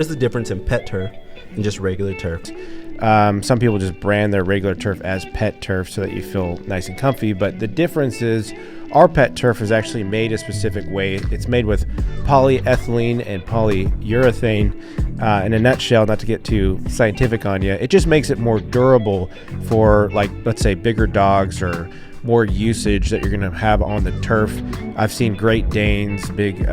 There's the difference in pet turf and just regular turf. Some people just brand their regular turf as pet turf so that you feel nice and comfy, but the difference is our pet turf is actually made a specific way. It's made with polyethylene and polyurethane. In a nutshell, not to get too scientific on you, it just makes it more durable for, like, let's say bigger dogs or more usage that you're going to have on the turf. I've seen Great Danes, big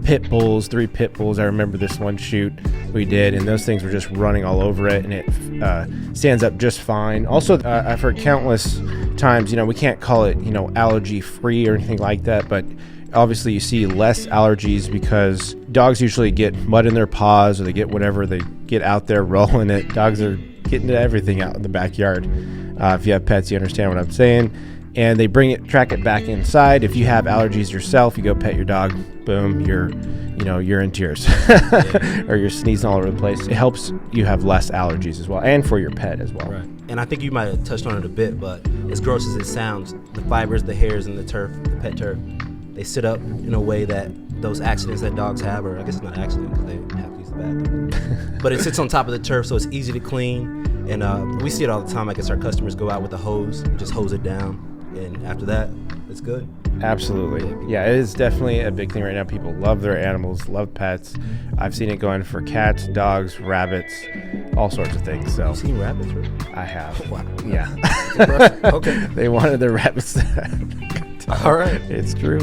pit bulls, 3 pit bulls. I remember this one shoot we did, and those things were just running all over it, and it stands up just fine. Also, I've heard countless times, we can't call it, allergy free or anything like that, but obviously you see less allergies because dogs usually get mud in their paws, or they get whatever, they get out there rolling it. Dogs are getting to everything out in the backyard. If you have pets, you understand what I'm saying. And they track it back inside. If you have allergies yourself, you go pet your dog, boom, you're in tears. Or you're sneezing all over the place. It helps you have less allergies as well, and for your pet as well. Right. And I think you might have touched on it a bit, but as gross as it sounds, the fibers, the hairs in the turf, the pet turf, they sit up in a way that those accidents that dogs have, or I guess it's not an accident because they have to use the bathroom, but it sits on top of the turf, so it's easy to clean. And we see it all the time. I guess our customers go out with a hose, just hose it down, and after that, it's good. Absolutely. Yeah, it is definitely a big thing right now. People love their animals, love pets. I've seen it going for cats, dogs, rabbits, all sorts of things. So You've seen rabbits, right? I have. Wow. Yeah. Okay. They wanted their rabbits. All right. It's true.